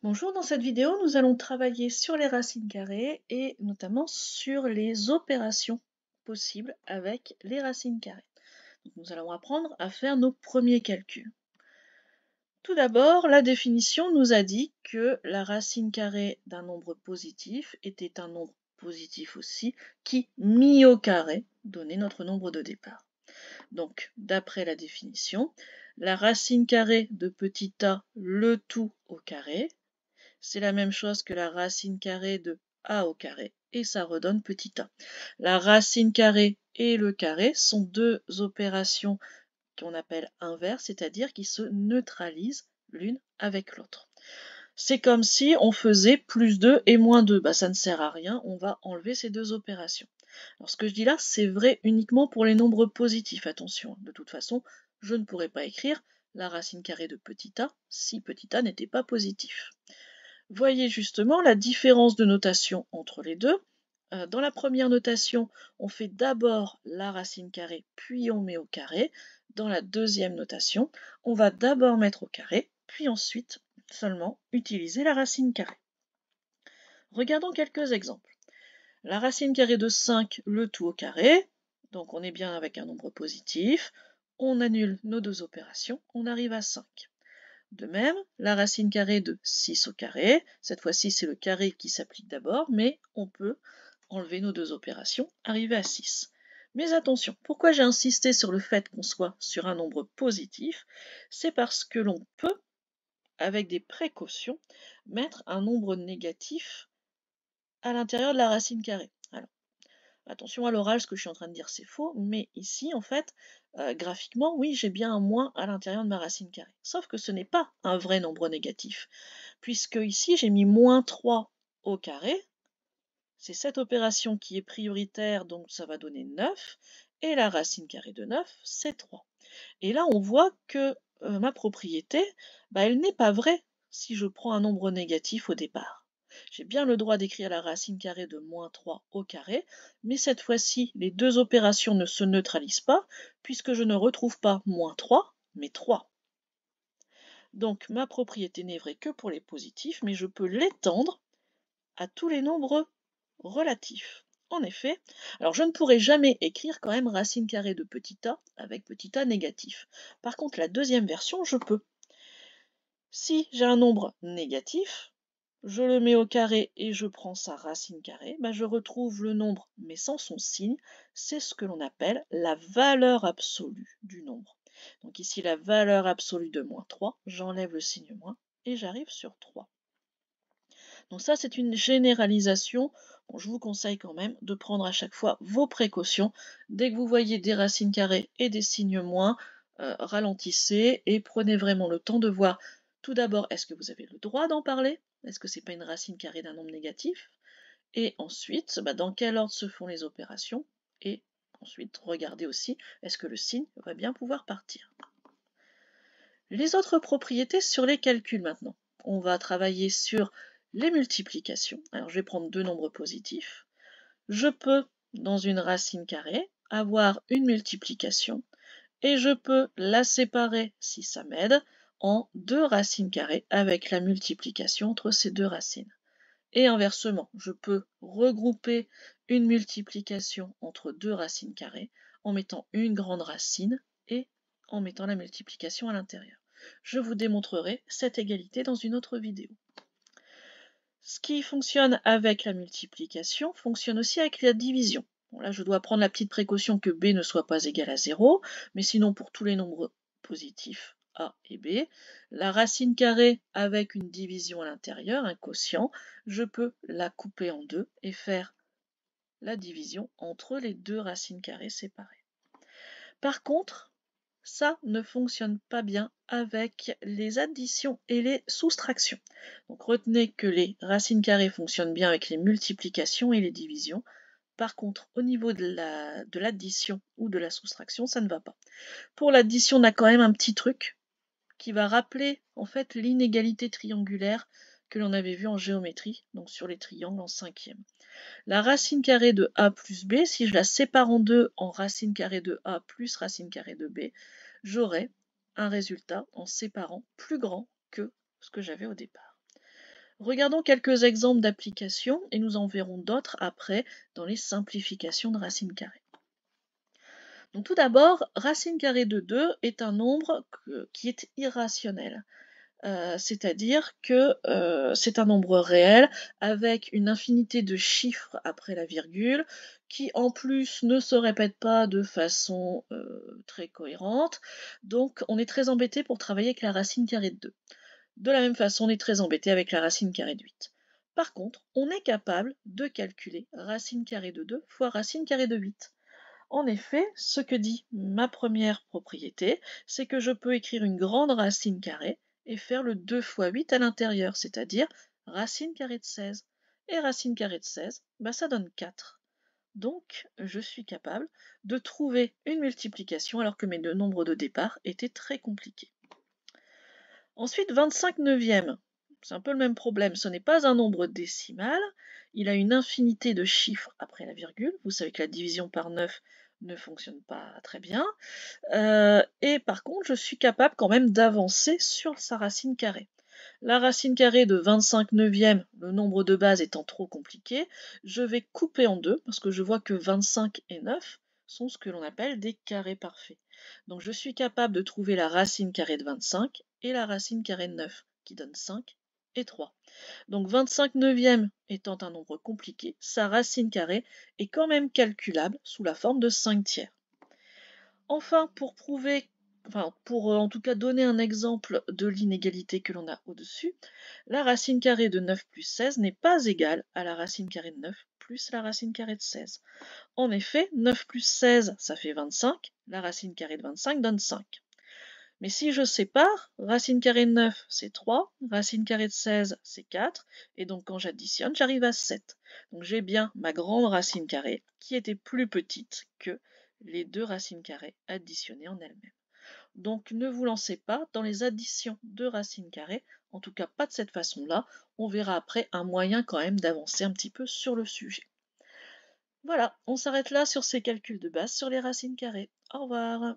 Bonjour, dans cette vidéo, nous allons travailler sur les racines carrées et notamment sur les opérations possibles avec les racines carrées. Donc, nous allons apprendre à faire nos premiers calculs. Tout d'abord, la définition nous a dit que la racine carrée d'un nombre positif était un nombre positif aussi qui, mis au carré, donnait notre nombre de départ. Donc, d'après la définition, la racine carrée de petit a, le tout au carré, c'est la même chose que la racine carrée de a au carré, et ça redonne petit a. La racine carrée et le carré sont deux opérations qu'on appelle inverses, c'est-à-dire qui se neutralisent l'une avec l'autre. C'est comme si on faisait plus 2 et moins 2. Ça ne sert à rien, on va enlever ces deux opérations. Alors ce que je dis là, c'est vrai uniquement pour les nombres positifs, attention. De toute façon, je ne pourrais pas écrire la racine carrée de petit a si petit a n'était pas positif. Voyez justement la différence de notation entre les deux. Dans la première notation, on fait d'abord la racine carrée, puis on met au carré. Dans la deuxième notation, on va d'abord mettre au carré, puis ensuite seulement utiliser la racine carrée. Regardons quelques exemples. La racine carrée de 5, le tout au carré. Donc on est bien avec un nombre positif. On annule nos deux opérations, on arrive à 5. De même, la racine carrée de 6 au carré, cette fois-ci c'est le carré qui s'applique d'abord, mais on peut enlever nos deux opérations, arriver à 6. Mais attention, pourquoi j'ai insisté sur le fait qu'on soit sur un nombre positif? C'est parce que l'on peut, avec des précautions, mettre un nombre négatif à l'intérieur de la racine carrée. Alors, attention à l'oral, ce que je suis en train de dire c'est faux, mais ici en fait, graphiquement, oui, j'ai bien un moins à l'intérieur de ma racine carrée. Sauf que ce n'est pas un vrai nombre négatif, puisque ici j'ai mis moins 3 au carré, c'est cette opération qui est prioritaire, donc ça va donner 9, et la racine carrée de 9, c'est 3. Et là on voit que ma propriété, elle n'est pas vraie si je prends un nombre négatif au départ. J'ai bien le droit d'écrire la racine carrée de moins 3 au carré, mais cette fois-ci, les deux opérations ne se neutralisent pas, puisque je ne retrouve pas moins 3, mais 3. Donc ma propriété n'est vraie que pour les positifs, mais je peux l'étendre à tous les nombres relatifs. En effet, alors je ne pourrai jamais écrire quand même racine carrée de petit a avec petit a négatif. Par contre, la deuxième version, je peux. Si j'ai un nombre négatif, je le mets au carré et je prends sa racine carrée, je retrouve le nombre mais sans son signe. C'est ce que l'on appelle la valeur absolue du nombre. Donc ici, la valeur absolue de moins 3, j'enlève le signe moins et j'arrive sur 3. Donc ça, c'est une généralisation. Bon, je vous conseille quand même de prendre à chaque fois vos précautions. Dès que vous voyez des racines carrées et des signes moins, ralentissez et prenez vraiment le temps de voir tout d'abord, est-ce que vous avez le droit d'en parler? Est-ce que c'est pas une racine carrée d'un nombre négatif? Et ensuite, dans quel ordre se font les opérations? Et ensuite, regardez aussi, est-ce que le signe va bien pouvoir partir? Les autres propriétés sur les calculs maintenant. On va travailler sur les multiplications. Alors je vais prendre deux nombres positifs. Je peux, dans une racine carrée, avoir une multiplication et je peux la séparer, si ça m'aide, en deux racines carrées avec la multiplication entre ces deux racines. Et inversement, je peux regrouper une multiplication entre deux racines carrées en mettant une grande racine et en mettant la multiplication à l'intérieur. Je vous démontrerai cette égalité dans une autre vidéo. Ce qui fonctionne avec la multiplication fonctionne aussi avec la division. Bon, là, je dois prendre la petite précaution que b ne soit pas égal à 0, mais sinon pour tous les nombres positifs, a et b, la racine carrée avec une division à l'intérieur, un quotient, je peux la couper en deux et faire la division entre les deux racines carrées séparées. Par contre, ça ne fonctionne pas bien avec les additions et les soustractions. Donc retenez que les racines carrées fonctionnent bien avec les multiplications et les divisions. Par contre, au niveau de l'addition ou de la soustraction, ça ne va pas. Pour l'addition, on a quand même un petit truc qui va rappeler en fait l'inégalité triangulaire que l'on avait vue en géométrie, donc sur les triangles en cinquième. La racine carrée de a plus b, si je la sépare en deux en racine carrée de a plus racine carrée de b, j'aurai un résultat en séparant plus grand que ce que j'avais au départ. Regardons quelques exemples d'applications et nous en verrons d'autres après dans les simplifications de racine carrée. Donc tout d'abord, racine carrée de 2 est un nombre qui est irrationnel. C'est-à-dire que c'est un nombre réel avec une infinité de chiffres après la virgule qui en plus ne se répètent pas de façon très cohérente. Donc on est très embêté pour travailler avec la racine carrée de 2. De la même façon, on est très embêté avec la racine carrée de 8. Par contre, on est capable de calculer racine carrée de 2 fois racine carrée de 8. En effet, ce que dit ma première propriété, c'est que je peux écrire une grande racine carrée et faire le 2 fois 8 à l'intérieur, c'est-à-dire racine carrée de 16. Et racine carrée de 16, bah ça donne 4. Donc, je suis capable de trouver une multiplication alors que mes deux nombres de départ étaient très compliqués. Ensuite, 25 neuvièmes. C'est un peu le même problème. Ce n'est pas un nombre décimal. Il a une infinité de chiffres après la virgule. Vous savez que la division par 9 ne fonctionne pas très bien. Et par contre, je suis capable quand même d'avancer sur sa racine carrée. La racine carrée de 25 neuvièmes, le nombre de base étant trop compliqué, je vais couper en deux parce que je vois que 25 et 9 sont ce que l'on appelle des carrés parfaits. Donc je suis capable de trouver la racine carrée de 25 et la racine carrée de 9 qui donne 5 et 3. Donc 25 neuvièmes étant un nombre compliqué, sa racine carrée est quand même calculable sous la forme de 5 tiers. Enfin, pour prouver, enfin pour en tout cas donner un exemple de l'inégalité que l'on a au-dessus, la racine carrée de 9 plus 16 n'est pas égale à la racine carrée de 9 plus la racine carrée de 16. En effet, 9 plus 16, ça fait 25, la racine carrée de 25 donne 5. Mais si je sépare, racine carrée de 9, c'est 3, racine carrée de 16, c'est 4, et donc quand j'additionne, j'arrive à 7. Donc j'ai bien ma grande racine carrée qui était plus petite que les deux racines carrées additionnées en elles-mêmes. Donc ne vous lancez pas dans les additions de racines carrées, en tout cas pas de cette façon-là. On verra après un moyen quand même d'avancer un petit peu sur le sujet. Voilà, on s'arrête là sur ces calculs de base sur les racines carrées. Au revoir.